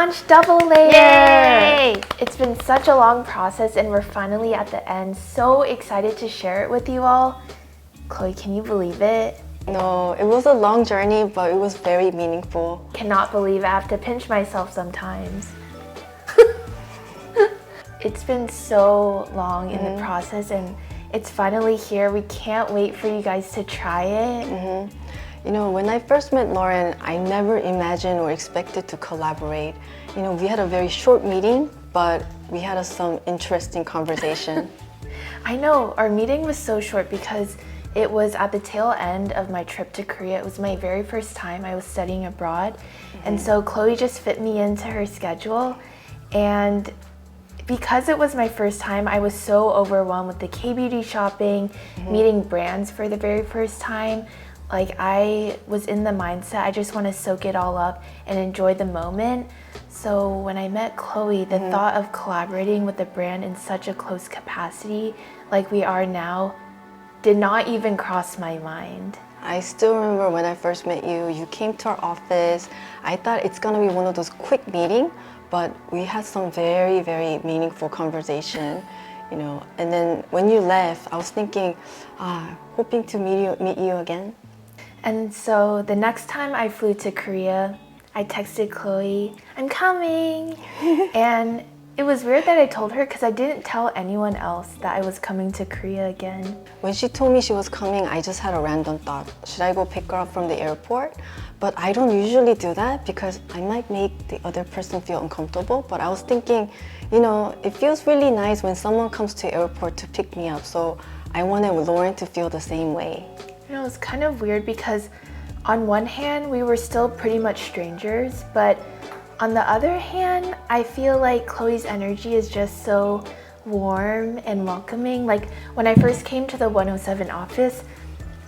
launched double layer! Yay! It's been such a long process and we're finally at the end. So excited to share it with you all. Chloe, can you believe it? No, it was a long journey, but it was very meaningful. Cannot believe I have to pinch myself sometimes. It's been so long in the process and it's finally here. We can't wait for you guys to try it. You know, when I first met Lauren, I never imagined or expected to collaborate. You know, we had a very short meeting, but we had some interesting conversation. I know, our meeting was so short because it was at the tail end of my trip to Korea. It was my very first time I was studying abroad. And so Chloe just fit me into her schedule. And because it was my first time, I was so overwhelmed with the K-beauty shopping, meeting brands for the very first time. Like, I was in the mindset, I just want to soak it all up and enjoy the moment. So when I met Chloe, the thought of collaborating with a brand in such a close capacity like we are now did not even cross my mind. I still remember when I first met you, you came to our office. I thought it's gonna be one of those quick meetings, but we had some very, very meaningful conversation, you know. And then when you left, I was thinking, hoping to meet you again. And so the next time I flew to Korea, I texted Chloe, I'm coming. And it was weird that I told her because I didn't tell anyone else that I was coming to Korea again. When she told me she was coming, I just had a random thought. Should I go pick her up from the airport? But I don't usually do that because I might make the other person feel uncomfortable. But I was thinking, you know, it feels really nice when someone comes to the airport to pick me up. So I wanted Lauren to feel the same way. You know, it's kind of weird because on one hand, we were still pretty much strangers, but on the other hand, I feel like Chloe's energy is just so warm and welcoming. Like, when I first came to the 107 office,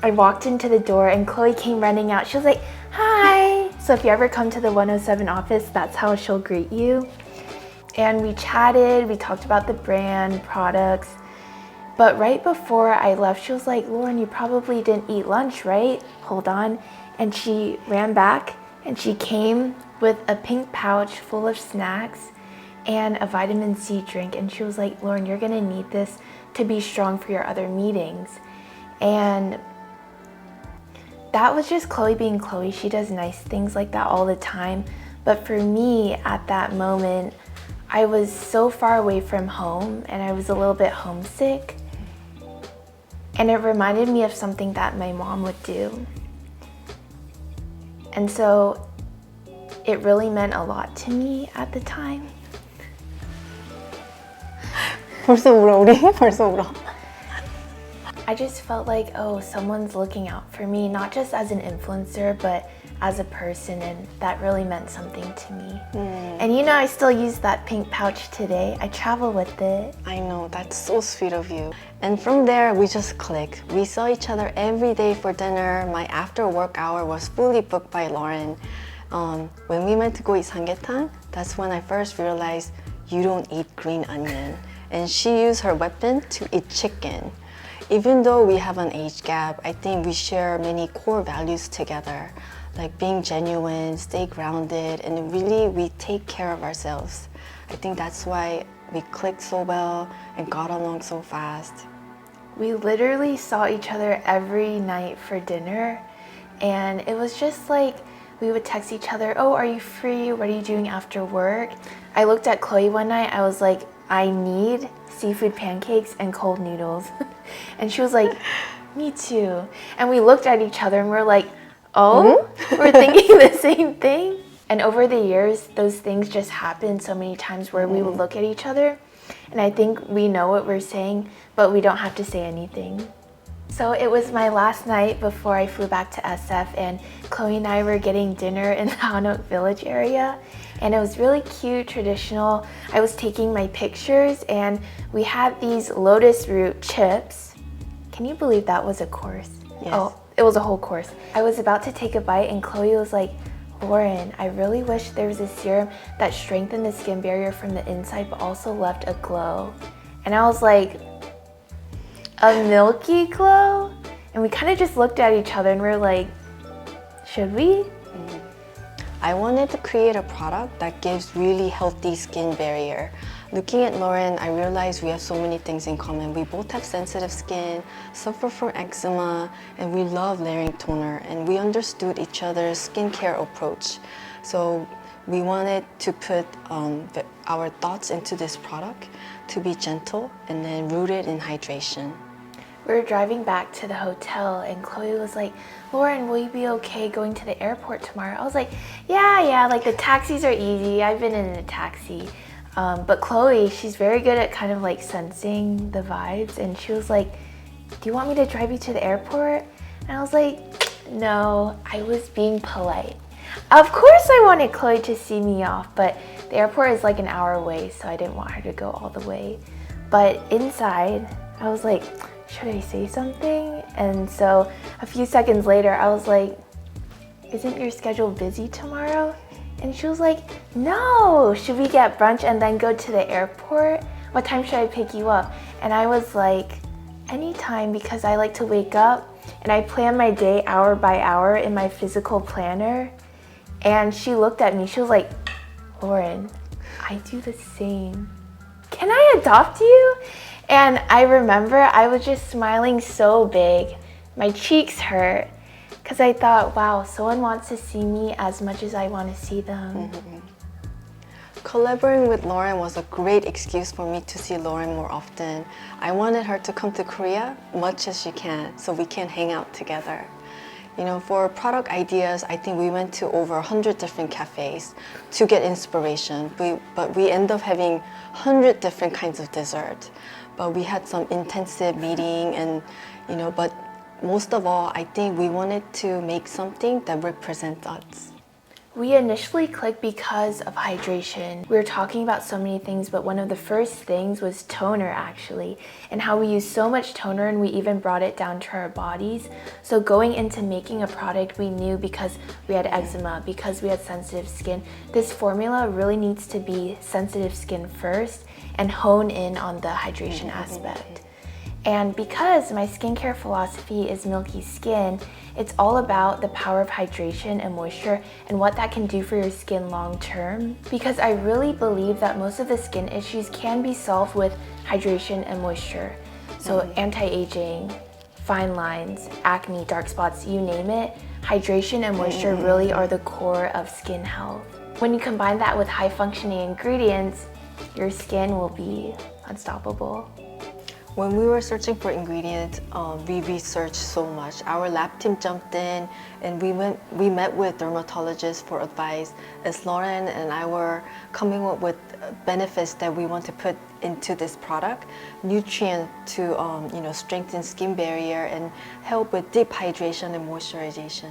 I walked into the door and Chloe came running out. She was like, hi! So if you ever come to the 107 office, that's how she'll greet you. And we chatted, we talked about the brand, products. But right before I left, she was like, Lauren, you probably didn't eat lunch, right? Hold on. And she ran back and she came with a pink pouch full of snacks and a vitamin C drink. And she was like, Lauren, you're gonna need this to be strong for your other meetings. And that was just Chloe being Chloe. She does nice things like that all the time. But for me, at that moment, I was so far away from home and I was a little bit homesick. And it reminded me of something that my mom would do. And so it really meant a lot to me at the time. 벌써 울어, 우리? 벌써 울어. I just felt like, oh, someone's looking out for me, not just as an influencer, but as a person, and that really meant something to me. And you know, I still use that pink pouch today. I travel with it. I know, that's so sweet of you. And from there, we just clicked. We saw each other every day for dinner. My after work hour was fully booked by Lauren. When we went to go eat samgyetang, that's when I first realized you don't eat green onion. And she used her weapon to eat chicken. Even though we have an age gap, I think we share many core values together, like being genuine, stay grounded, and really we take care of ourselves. I think that's why we clicked so well and got along so fast. We literally saw each other every night for dinner, and it was just like we would text each other, oh, are you free? What are you doing after work? I looked at Chloe one night, I was like, I need seafood pancakes and cold noodles. And she was like, me too. And we looked at each other and we're like, oh, we're thinking the same thing. And over the years, those things just happened so many times where we would look at each other and I think we know what we're saying, but we don't have to say anything. So it was my last night before I flew back to SF, and Chloe and I were getting dinner in the Hanok Village area, and it was really cute, traditional. I was taking my pictures and we had these lotus root chips. Can you believe that was a course? Yes. Oh, it was a whole course. I was about to take a bite and Chloe was like, Lauren, I really wish there was a serum that strengthened the skin barrier from the inside but also left a glow. And I was like, a milky glow? And we kind of just looked at each other and we were like, should we? I wanted to create a product that gives really healthy skin barrier. Looking at Lauren, I realized we have so many things in common. We both have sensitive skin, suffer from eczema, and we love layering toner, and we understood each other's skincare approach. So we wanted to put our thoughts into this product to be gentle and then rooted in hydration. We were driving back to the hotel and Chloe was like, Lauren, will you be okay going to the airport tomorrow? I was like, yeah, like the taxis are easy. I've been in a taxi. But Chloe, she's very good at kind of like sensing the vibes. And she was like, do you want me to drive you to the airport? And I was like, no, I was being polite. Of course I wanted Chloe to see me off, but the airport is like an hour away, so I didn't want her to go all the way. But inside, I was like, should I say something? And so a few seconds later, I was like, isn't your schedule busy tomorrow? And she was like, no, should we get brunch and then go to the airport? What time should I pick you up? And I was like, anytime, because I like to wake up and I plan my day hour by hour in my physical planner. And she looked at me, she was like, Lauren, I do the same. Can I adopt you? And I remember I was just smiling so big. My cheeks hurt because I thought, wow, someone wants to see me as much as I want to see them. Collaborating with Lauren was a great excuse for me to see Lauren more often. I wanted her to come to Korea much as she can so we can hang out together. You know, for product ideas, I think we went to over 100 different cafes to get inspiration. But we end up having 100 different kinds of dessert. But we had some intensive meeting and, you know, but most of all, I think we wanted to make something that represents us. We initially clicked because of hydration. We were talking about so many things, but one of the first things was toner actually, and how we use so much toner and we even brought it down to our bodies. So going into making a product, we knew because we had eczema, because we had sensitive skin, this formula really needs to be sensitive skin first and hone in on the hydration aspect. And because my skincare philosophy is milky skin, it's all about the power of hydration and moisture and what that can do for your skin long term. Because I really believe that most of the skin issues can be solved with hydration and moisture. So anti-aging, fine lines, acne, dark spots, you name it, hydration and moisture really are the core of skin health. When you combine that with high functioning ingredients, your skin will be unstoppable. When we were searching for ingredients, we researched so much. Our lab team jumped in and we met with dermatologists for advice as Lauren and I were coming up with benefits that we want to put into this product, nutrients to strengthen skin barrier and help with deep hydration and moisturization.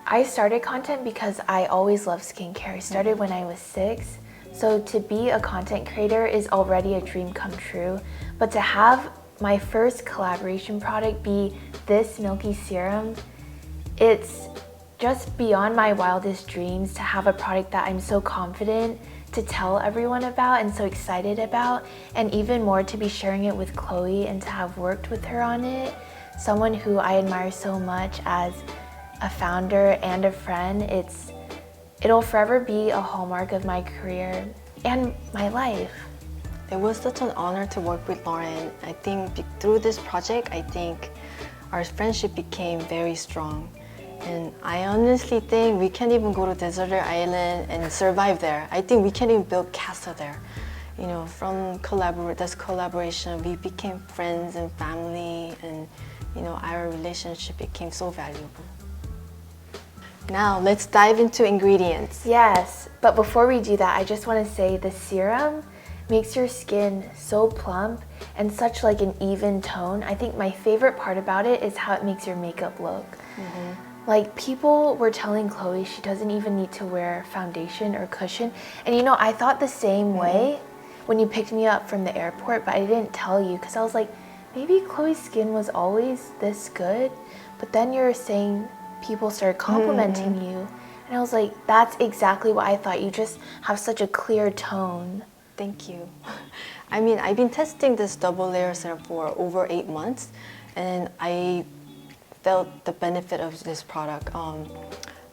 I started content because I always loved skincare. I started when I was 6. So to be a content creator is already a dream come true. But to have my first collaboration product be this milky serum, it's just beyond my wildest dreams to have a product that I'm so confident to tell everyone about and so excited about, and even more to be sharing it with Chloe and to have worked with her on it. Someone who I admire so much as a founder and a friend. It'll forever be a hallmark of my career and my life. It was such an honor to work with Lauren. I think through this project, I think our friendship became very strong. And I honestly think we can't even go to Deserted Island and survive there. I think we can't even build castle there. You know, from this collaboration, we became friends and family, and you know, our relationship became so valuable. Now, let's dive into ingredients. Yes, but before we do that, I just want to say the serum makes your skin so plump and such like an even tone. I think my favorite part about it is how it makes your makeup look. Like, people were telling Chloe she doesn't even need to wear foundation or cushion. And you know, I thought the same way when you picked me up from the airport, but I didn't tell you because I was like, maybe Chloe's skin was always this good. But then you're saying people started complimenting you. And I was like, that's exactly what I thought. You just have such a clear tone. Thank you. I mean, I've been testing this double layer serum for over 8 months, and I felt the benefit of this product.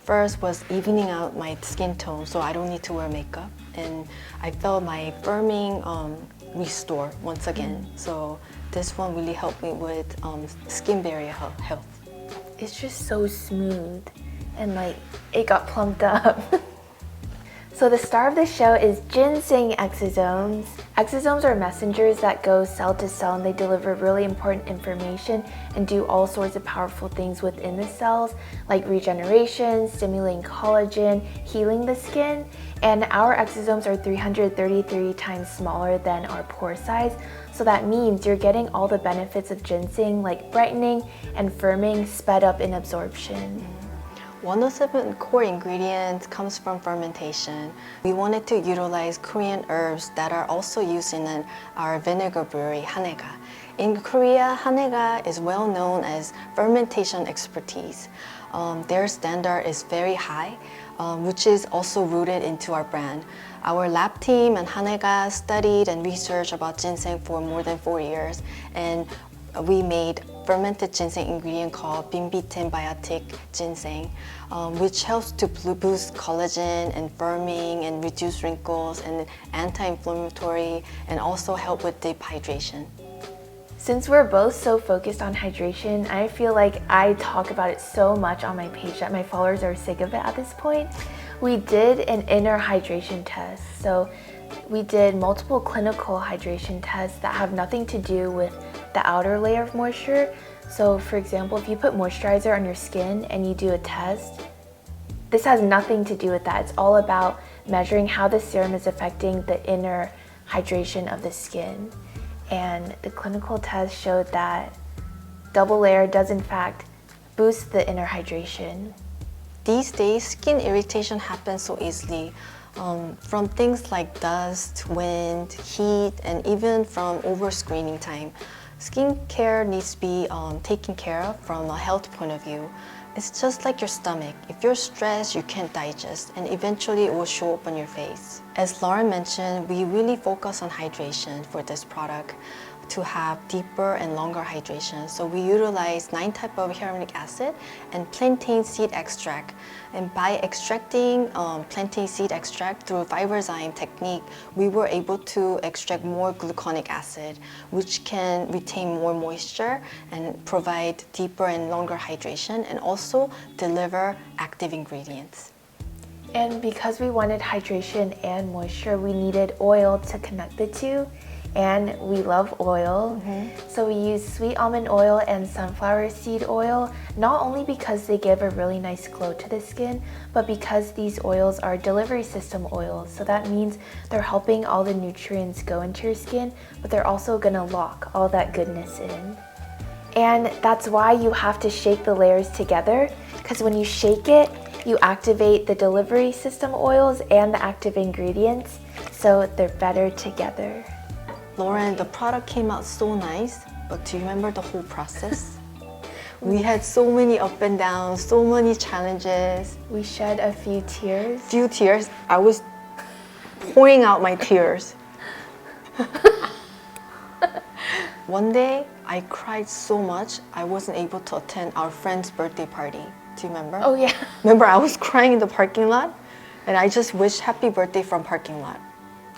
first was evening out my skin tone so I don't need to wear makeup. And I felt my firming restore once again. So this one really helped me with skin barrier health. It's just so smooth and like it got plumped up. So the star of the show is ginseng exosomes. Exosomes are messengers that go cell to cell and they deliver really important information and do all sorts of powerful things within the cells, like regeneration, stimulating collagen, healing the skin. And our exosomes are 333 times smaller than our pore size. So that means you're getting all the benefits of ginseng, like brightening and firming, sped up in absorption. One of the core ingredients comes from fermentation. We wanted to utilize Korean herbs that are also used in our vinegar brewery, Hanega. In Korea, Hanega is well known as fermentation expertise. Their standard is very high, which is also rooted into our brand. Our lab team and Hanega studied and researched about ginseng for more than 4 years, and we made fermented ginseng ingredient called Bimbitin Biotic Ginseng, which helps to boost collagen and firming and reduce wrinkles and anti-inflammatory and also help with deep hydration. Since we're both so focused on hydration, I feel like I talk about it so much on my page that my followers are sick of it at this point. We did an inner hydration test. So we did multiple clinical hydration tests that have nothing to do with the outer layer of moisture. So for example, if you put moisturizer on your skin and you do a test, this has nothing to do with that. It's all about measuring how the serum is affecting the inner hydration of the skin. And the clinical test showed that double layer does in fact boost the inner hydration. These days, skin irritation happens so easily. From things like dust, wind, heat, and even from over-screening time. Skincare needs to be taken care of from a health point of view. It's just like your stomach. If you're stressed, you can't digest, and eventually it will show up on your face. As Lauren mentioned, we really focus on hydration for this product to have deeper and longer hydration. So we utilize 9 types of hyaluronic acid and plantain seed extract. And by extracting plantain seed extract through fiberzyme technique, we were able to extract more gluconic acid, which can retain more moisture and provide deeper and longer hydration and also deliver active ingredients. And because we wanted hydration and moisture, we needed oil to connect the two. And we love oil. So we use sweet almond oil and sunflower seed oil, not only because they give a really nice glow to the skin, but because these oils are delivery system oils. So that means they're helping all the nutrients go into your skin, but they're also gonna lock all that goodness in. And that's why you have to shake the layers together, because when you shake it, you activate the delivery system oils and the active ingredients, so they're better together. Lauren, the product came out so nice, but do you remember the whole process? We had so many up and downs, so many challenges. We shed a few tears. Few tears. I was pouring out my tears. One day, I cried so much, I wasn't able to attend our friend's birthday party. Do you remember? Oh yeah. Remember, I was crying in the parking lot, and I just wished happy birthday from parking lot.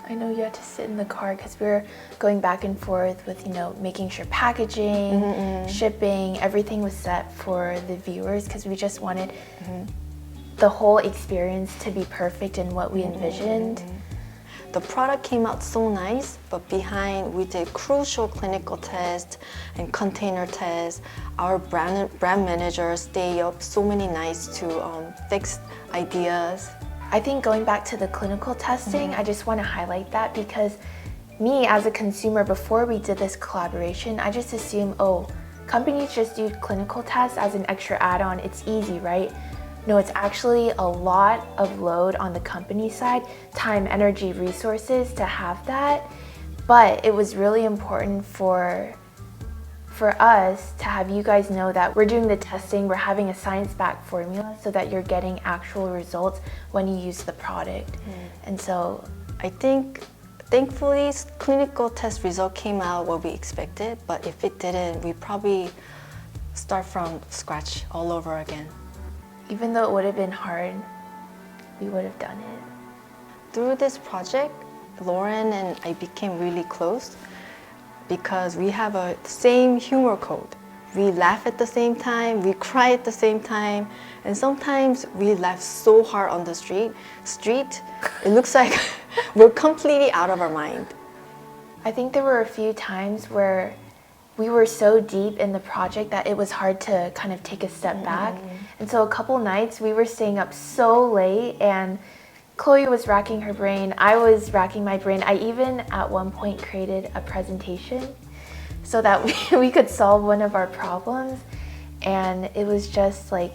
I know you had to sit in the car because we were going back and forth with, making sure packaging, shipping, everything was set for the viewers because we just wanted the whole experience to be perfect in what we envisioned. The product came out so nice, but behind we did crucial clinical tests and container tests. Our brand managers stay up so many nights to fix ideas. I think going back to the clinical testing, I just want to highlight that because me as a consumer, before we did this collaboration, I just assumed, oh, companies just do clinical tests as an extra add-on. It's easy, right? No, it's actually a lot of load on the company side, time, energy, resources to have that. But it was really important for us to have you guys know that we're doing the testing, we're having a science-backed formula so that you're getting actual results when you use the product. And so I think, thankfully, clinical test result came out what we expected, but if it didn't, we probably start from scratch all over again. Even though it would have been hard, we would have done it. Through this project, Lauren and I became really close because we have a same humor code. We laugh at the same time, we cry at the same time, and sometimes we laugh so hard on the street, it looks like we're completely out of our mind. I think there were a few times where we were so deep in the project that it was hard to kind of take a step back. And so a couple nights we were staying up so late, and Chloe was racking her brain, I was racking my brain. I even at one point created a presentation so that we could solve one of our problems, and it was just like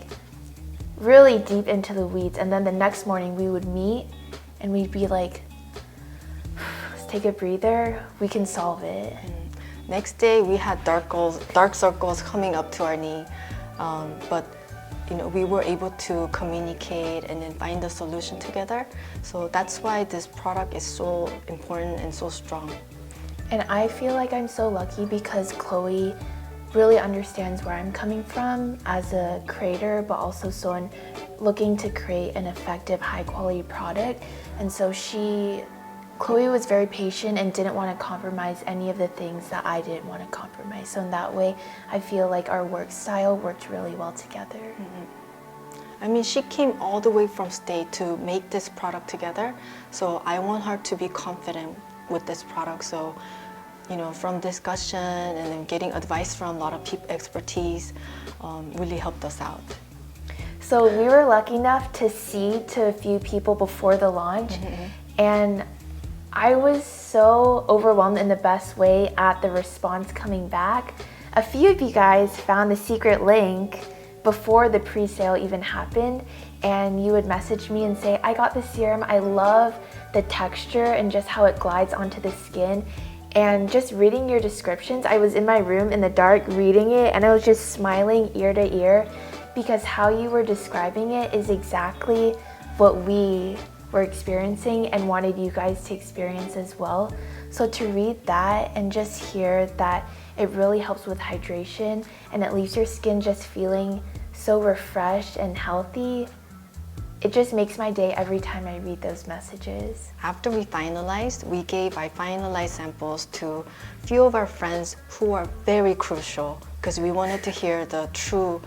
really deep into the weeds. And then the next morning we would meet and we'd be like, let's take a breather, we can solve it. Next day we had dark circles coming up to our knee, but we were able to communicate and then find a solution together. So that's why this product is so important and so strong. And I feel like I'm so lucky because Chloe really understands where I'm coming from as a creator, but also someone looking to create an effective, high quality product. And so Chloe was very patient and didn't want to compromise any of the things that I didn't want to compromise. So in that way, I feel like our work style worked really well together. I mean, she came all the way from state to make this product together. So I want her to be confident with this product. So, from discussion and then getting advice from a lot of expertise really helped us out. So we were lucky enough to see to a few people before the launch, and I was so overwhelmed in the best way at the response coming back. A few of you guys found the secret link before the pre-sale even happened, and you would message me and say, I got the serum, I love the texture and just how it glides onto the skin. And just reading your descriptions, I was in my room in the dark reading it, and I was just smiling ear to ear because how you were describing it is exactly what we were experiencing and wanted you guys to experience as well. So to read that and just hear that it really helps with hydration and it leaves your skin just feeling so refreshed and healthy, it just makes my day every time I read those messages. After we finalized, we gave our finalized samples to a few of our friends who are very crucial because we wanted to hear the true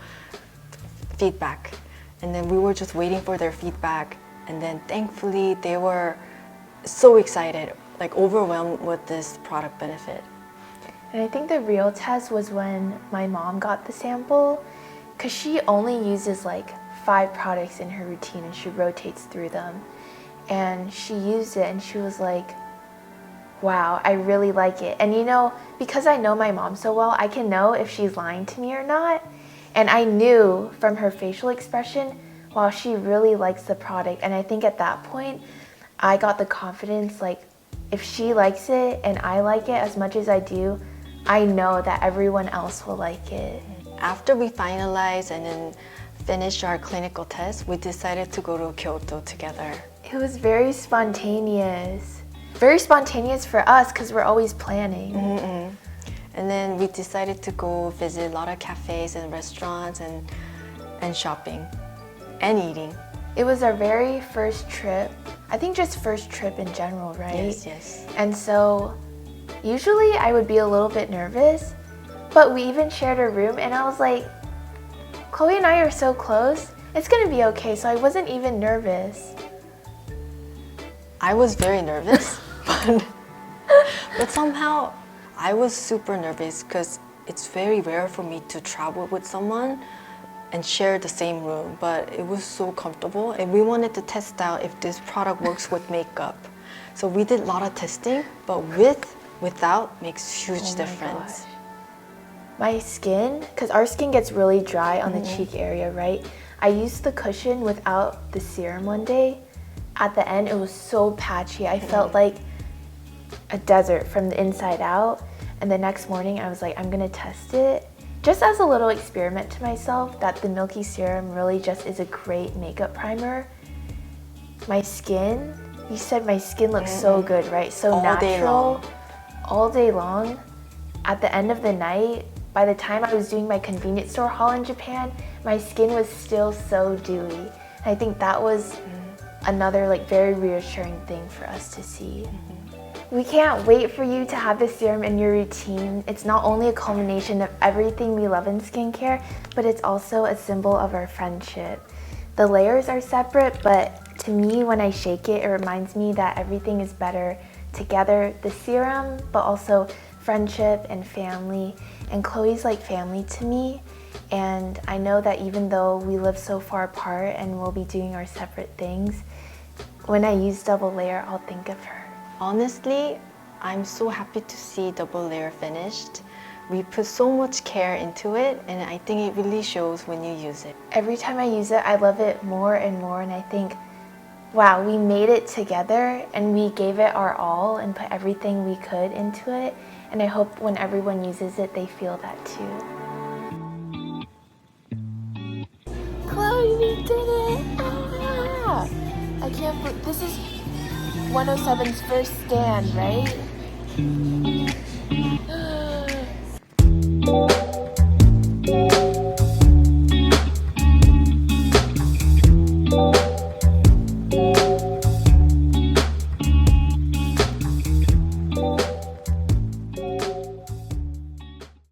feedback. And then we were just waiting for their feedback. And then thankfully they were so excited, like overwhelmed with this product benefit. And I think the real test was when my mom got the sample, because she only uses like 5 products in her routine and she rotates through them. And she used it and she was like, wow, I really like it. And because I know my mom so well, I can know if she's lying to me or not. And I knew from her facial expression, wow, she really likes the product. And I think at that point, I got the confidence, like, if she likes it and I like it as much as I do, I know that everyone else will like it. After we finalized and then finished our clinical test, we decided to go to Kyoto together. It was very spontaneous. Very spontaneous for us because we're always planning. And then we decided to go visit a lot of cafes and restaurants and shopping and eating. It was our very first trip. I think just first trip in general, right? Yes. And so usually I would be a little bit nervous, but we even shared a room and I was like, Chloe and I are so close, it's gonna be okay. So I wasn't even nervous. I was very nervous, but somehow I was super nervous because it's very rare for me to travel with someone and share the same room, but it was so comfortable and we wanted to test out if this product works with makeup. So we did a lot of testing, but without makes huge difference. Gosh. My skin, because our skin gets really dry on the cheek area, right? I used the cushion without the serum one day. At the end, it was so patchy. I felt like a desert from the inside out. And the next morning, I was like, I'm gonna test it. Just as a little experiment to myself, that the Milky Serum really just is a great makeup primer. My skin, you said my skin looks so good, right? So all natural, day long. all day long. At the end of the night, by the time I was doing my convenience store haul in Japan, my skin was still so dewy. And I think that was another like very reassuring thing for us to see. We can't wait for you to have this serum in your routine. It's not only a culmination of everything we love in skincare, but it's also a symbol of our friendship. The layers are separate, but to me, when I shake it, it reminds me that everything is better together. The serum, but also friendship and family. And Chloe's like family to me. And I know that even though we live so far apart and we'll be doing our separate things, when I use double layer, I'll think of her. Honestly, I'm so happy to see double layer finished. We put so much care into it, and I think it really shows when you use it. Every time I use it, I love it more and more, and I think, wow, we made it together and we gave it our all and put everything we could into it. And I hope when everyone uses it, they feel that too. Chloe, we did it! Ah! I can't believe this is 107's first stand, right?